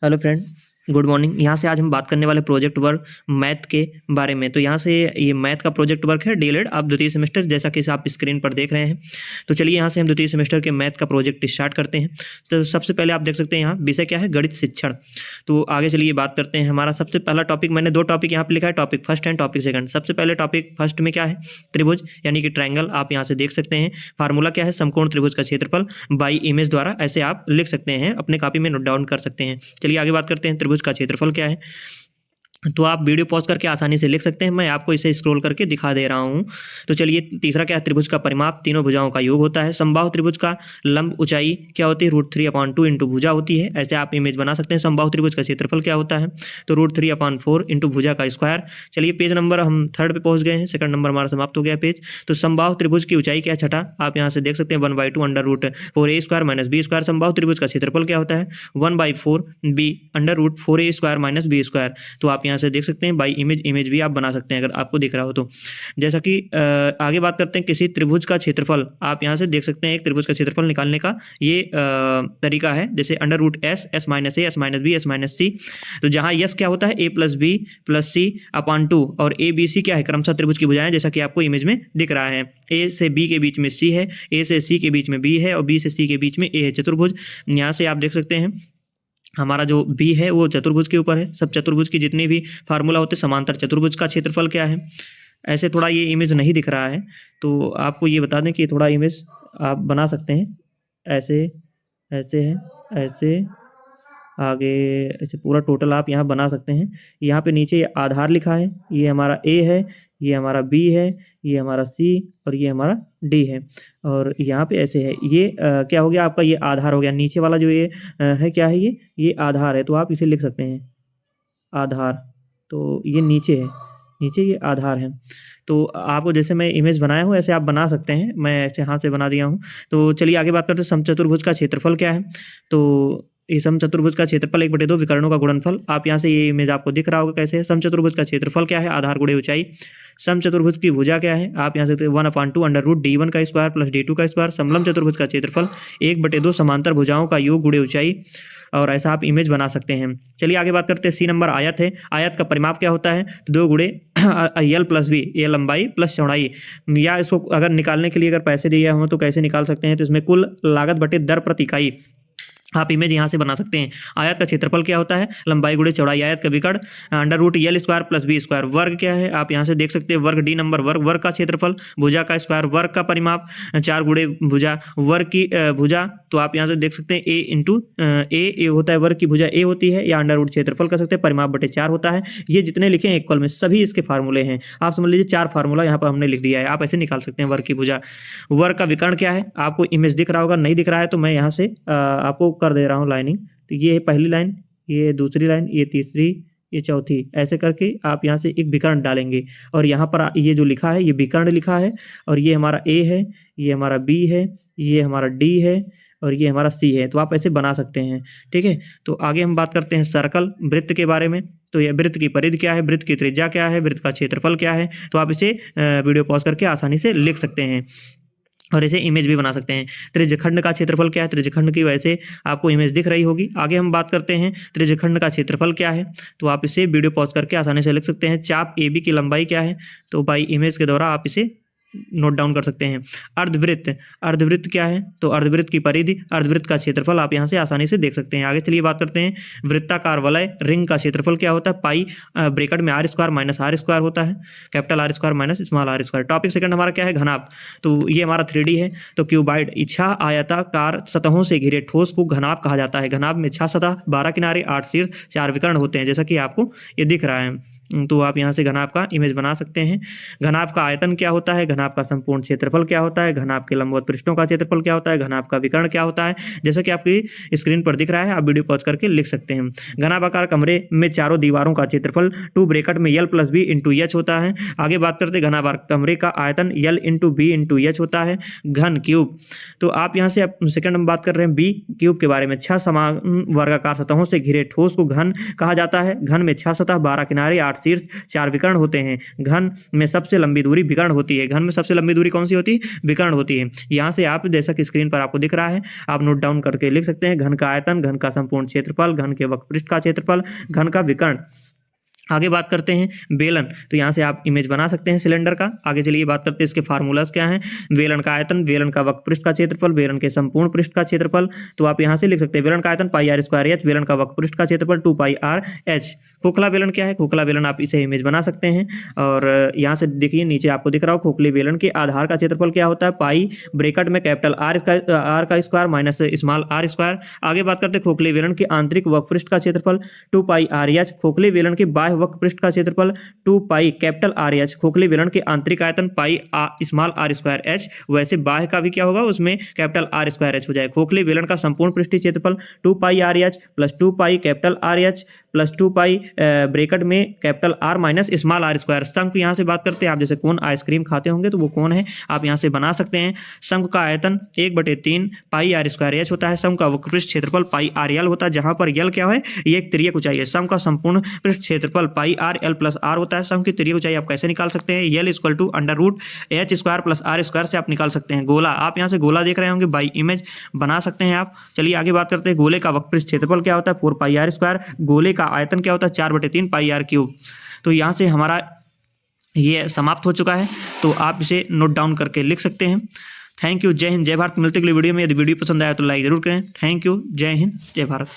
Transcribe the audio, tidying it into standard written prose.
Hello friend, good morning. यहाँ से आज हम बात करने वाले प्रोजेक्ट वर्क मैथ के बारे में। तो यहाँ से ये मैथ का प्रोजेक्ट वर्क है डीएलएड आप द्वितीय सेमेस्टर, जैसा कि आप स्क्रीन पर देख रहे हैं। तो चलिए यहाँ से हम द्वितीय सेमेस्टर के मैथ का प्रोजेक्ट स्टार्ट करते हैं। तो सबसे पहले आप देख सकते हैं यहाँ विषय क्या है, गणित शिक्षण। तो आगे चलिए बात करते हैं। हमारा सबसे पहला टॉपिक, मैंने दो टॉपिक यहाँ पे लिखा है, topic first and topic second. सबसे पहले टॉपिक फर्स्ट में क्या है, त्रिभुज यानी कि ट्रायंगल। आप यहाँ से देख सकते हैं फार्मूला क्या है, समकोण त्रिभुज का क्षेत्रफल बाई इमेज द्वारा, ऐसे आप लिख सकते हैं, अपने कॉपी में नोट डाउन कर सकते हैं। चलिए आगे बात करते हैं, त्रिभुज का क्षेत्रफल क्या है। तो आप वीडियो पॉज करके आसानी से लिख सकते हैं, मैं आपको इसे स्क्रॉल करके दिखा दे रहा हूं। तो चलिए तीसरा क्या है, त्रिभुज का परिमाप तीनों भुजाओं का योग होता है। समबाहु त्रिभुज का लंब ऊंचाई क्या होती है, √3/2 इंटू भुजा होती है। ऐसे आप इमेज बना सकते हैं। समबाहु त्रिभुज का क्षेत्रफल क्या होता है, तो √3/4 इंटू भुजा का स्क्वायर। चलिए पेज नंबर हम थर्ड पे पहुंच गए हैं, सेकंड नंबर हमारा समाप्त हो गया पेज। तो समबाहु त्रिभुज की ऊंचाई क्या है, छठा, आप यहाँ से देख सकते हैं 1/2 √4a² - b²। समबाहु त्रिभुज का क्षेत्रफल क्या होता है, 1/4b √4a² - b²। तो आप यहाँ से देख सकते हैं बाई इमेज भी आप बना सकते हैं अगर आपको दिख रहा हो तो। जैसा कि आगे बात करते हैं किसी त्रिभुज का क्षेत्रफल। आप यहाँ से देख सकते हैं एक त्रिभुज का क्षेत्रफल निकालने का ये तरीका है, जैसे √s s - a s - b s - c। तो जहाँ यस क्या होता है, a+b+c/2 और a b c क्या है, क्रमशः त्रिभुज की भुजाएं, जैसा कि आपको इमेज में दिख रहा है। a से b के बीच में c है, a से c के बीच में b है और b से c के बीच में a है। चतुर्भुज, यहाँ से आप देख सकते हैं हमारा जो बी है वो चतुर्भुज के ऊपर है। सब चतुर्भुज की जितनी भी फार्मूला होते हैं, समांतर चतुर्भुज का क्षेत्रफल क्या है। ऐसे थोड़ा ये इमेज नहीं दिख रहा है, तो आपको ये बता दें कि थोड़ा इमेज आप बना सकते हैं। ऐसे ऐसे है, ऐसे आगे, ऐसे पूरा टोटल आप यहाँ बना सकते हैं। यहाँ पे नीचे आधार लिखा है, ये हमारा ए है, ये हमारा बी है, ये हमारा सी और ये हमारा डी है। और यहाँ पे ऐसे है, ये क्या हो गया आपका, ये आधार हो गया। नीचे वाला जो ये है क्या है, ये आधार है, तो आप इसे लिख सकते हैं आधार। तो ये नीचे है, नीचे ये आधार है। तो आपको जैसे मैं इमेज बनाया हूँ ऐसे आप बना सकते हैं, मैं ऐसे हाथ से बना दिया हूँ। तो चलिए आगे बात करते हैं, समचतुर्भुज का क्षेत्रफल क्या है। तो ये समचतुर्भुज का क्षेत्रफल 1/2 विकर्णों का गुणनफल। आप यहाँ से ये इमेज आपको दिख रहा होगा कैसे है। समचतुर्भुज का क्षेत्रफल क्या है, आधार गुणे ऊंचाई। समचतुर्भुज की भुजा क्या है, आप यहाँ से 1/2 √d1 का स्क्वायर प्लस d2 का स्क्वायर। समलंब चतुर्भुज का क्षेत्रफल 1/2 समांतर भुजाओं का योग गुणे ऊंचाई। और ऐसा आप इमेज बना सकते हैं। चलिए आगे बात करते हैं, सी नंबर आयत है। आयत का परिमाप क्या होता है, तो 2 गुणे l + b, ये लंबाई प्लस चौड़ाई। या इसको अगर निकालने के लिए अगर पैसे दिए हों तो कैसे निकाल सकते हैं, तो इसमें कुल लागत बटे दर प्रति इकाई आप इमेज यहाँ से बना सकते हैं। आयत का क्षेत्रफल क्या होता है, लंबाई गुणे चौड़ाई। आयत का विकर्ण √l² + b²। वर्ग क्या है, आप यहाँ से देख सकते हैं वर्ग, डी नंबर वर्ग, वर्ग का क्षेत्रफल। भुजा का स्क्वायर, वर्ग का परिमाप 4 गुणे भुजा, वर्ग की भुजा। तो आप यहाँ से देख सकते हैं a इंटू ए होता है, वर्ग की भुजा a होती है, या अंडर रूट क्षेत्रफल कर सकते हैं, परिमाप बटे 4 होता है। ये जितने लिखे हैं इक्वल में सभी इसके फार्मूले हैं। आप समझ लीजिए 4 फार्मूला यहाँ पर हमने लिख दिया है, आप ऐसे निकाल सकते हैं वर्ग की भुजा। वर्ग का विकर्ण क्या है, आपको इमेज दिख रहा होगा, नहीं दिख रहा है तो मैं यहाँ से आपको कर दे रहा हूँ लाइनिंग। तो ये है पहली लाइन, ये दूसरी लाइन, ये तीसरी, ये चौथी, ऐसे करके आप यहाँ से एक विकर्ण डालेंगे। और यहाँ पर ये जो लिखा है ये विकर्ण लिखा है, और ये हमारा ए है, ये हमारा बी है, ये हमारा डी है और ये हमारा सी है। तो आप ऐसे बना सकते हैं, ठीक है। तो आगे हम बात करते हैं सर्कल, वृत्त के बारे में। तो ये वृत्त की परिधि क्या है, वृत्त की त्रिज्या क्या है, वृत्त का क्षेत्रफल क्या है। तो आप इसे वीडियो पॉज करके आसानी से लिख सकते हैं और इसे इमेज भी बना सकते हैं। त्रिज्यखंड का क्षेत्रफल क्या है, त्रिज्यखंड की वजह से आपको इमेज दिख रही होगी। आगे हम बात करते हैं त्रिज्यखंड का क्षेत्रफल क्या है, तो आप इसे वीडियो पॉज करके आसानी से लिख सकते हैं। चाप AB की लंबाई क्या है, तो बाई इमेज के द्वारा आप इसे नोट डाउन कर सकते हैं। अर्धवृत्त, अर्धवृत्त क्या है, तो अर्धवृत्त की परिधि, अर्धवृत्त का क्षेत्रफल आप यहाँ से आसानी से देख सकते हैं। आगे चलिए बात करते हैं वृत्ताकार वलय, रिंग का क्षेत्रफल क्या होता है, पाई ब्रैकेट में r² - r² होता है, capital R² - small r²। Topic second हमारा क्या है, घनाभ। तो ये हमारा 3D है। तो क्यूबाइड, इच्छा आयताकार सतहों से घिरे ठोस को घनाभ कहा जाता है। घनाभ में 6 सतह, 12 किनारे, 8 शीर्ष, 4 विकर्ण होते हैं, जैसा कि आपको ये दिख रहा है। तो आप यहाँ से घनाभ का इमेज बना सकते हैं। घनाभ का आयतन क्या होता है, घनाभ का संपूर्ण क्षेत्रफल क्या होता है, घनाभ के लंबवत पृष्ठों का क्षेत्रफल क्या होता है, घनाभ का विकर्ण क्या होता है, जैसा कि आपकी स्क्रीन पर दिख रहा है, आप वीडियो पॉज करके लिख सकते हैं। घनाभाकार कमरे में चारों दीवारों का क्षेत्रफल 2 ब्रैकेट में l + b इंटू h होता है। आगे बात करते हैं घनाभार कमरे का आयतन l into b into h होता है। घन क्यूब, तो आप यहाँ से सेकंड में बात कर रहे हैं b क्यूब के बारे में। 6 समान वर्गाकार सतहों से घिरे ठोस को घन कहा जाता है। घन में 6 सतह, 12 किनारे, 8 8 शीर्ष 4 विकर्ण होते हैं। घन में सबसे लंबी दूरी विकर्ण होती है। घन में सबसे लंबी दूरी कौन सी होती है? विकर्ण होती है। यहाँ से आप जैसा कि स्क्रीन पर आपको दिख रहा है, आप नोट डाउन करके लिख सकते हैं। घन का आयतन, घन का संपूर्ण क्षेत्रफल, घन के वक्रपृष्ठ का क्षेत्रफल, घन का विकर्ण। आगे बात करते हैं बेलन। तो यहाँ से आप इमेज बना सकते हैं सिलेंडर का। आगे चलिए बात करते हैं इसके फार्मूलाज क्या हैं। बेलन का आयतन, बेलन का वक्रपृष्ठ का क्षेत्रफल, बेलन के संपूर्ण पृष्ठ का क्षेत्रफल। तो आप यहाँ से लिख सकते हैं बेलन का आयतन पाई आर स्क्वायर एच, बेलन का वक्रपृष्ठ का क्षेत्रफल 2 पाई आर एच। खोखला बेलन क्या है? खोखला बेलन आप इसे इमेज बना सकते हैं। और यहाँ से देखिए नीचे आपको दिख रहा हो, खोखले बेलन के आधार का क्षेत्रफल क्या होता है? पाई ब्रैकेट में कैपिटल आर का square minus small R square. आगे बात करते हैं खोखले बेलन के आंतरिक वक्रपृष्ठ का क्षेत्रफल 2 पाई आर एच। खोखले बेलन के बाह्य वक्रपृष्ठ का क्षेत्रफल 2 पाई कैपिटल आर एच। खोखले बेलन के आंतरिक आयतन pi small R square H. वैसे बाह्य का भी क्या होगा? उसमें कैपिटल आर स्क्वायर एच हो जाए। खोखले बेलन का संपूर्ण पृष्ठीय क्षेत्रफल 2 pi R H plus 2 pi capital R H plus 2 pi bracket में capital R minus small R square. शंकु यहाँ से बात करते हैं, आप जैसे कोन आइसक्रीम खाते होंगे तो वो कोन है, आप यहाँ से बना सकते हैं। शंकु का आयतन 1/3 पाई आर स्क्वायर एच होता है। शंकु का वक्रपृष्ठ क्षेत्रफल पाई आर एल होता है, जहां पर यल क्या है? ये एक तिर्यक ऊंचाई है। शंकु का संपूर्ण पृष्ठ क्षेत्रफल पाई आर एल प्लस आर होता है। शंकु की तिर्यक ऊंचाई आप कैसे निकाल सकते हैं? L equal to under root H square plus R square से आप निकाल सकते हैं। गोला, आप यहाँ से गोला देख रहे होंगे, बाई इमेज बना सकते हैं आप। चलिए आगे बात करते हैं। गोले का वक्रपृष्ठ क्षेत्रफल क्या होता है? 4 पाई आर स्क्वायर। गोले का आयतन क्या होता है? 4/3 पाई आर क्यूब। तो यहाँ से हमारा ये समाप्त हो चुका है, तो आप इसे नोट डाउन करके लिख सकते हैं। थैंक यू, जय हिंद, जय भारत। मिलते अगली वीडियो में। यदि वीडियो पसंद आया तो लाइक जरूर करें। थैंक यू, जय हिंद, जय भारत।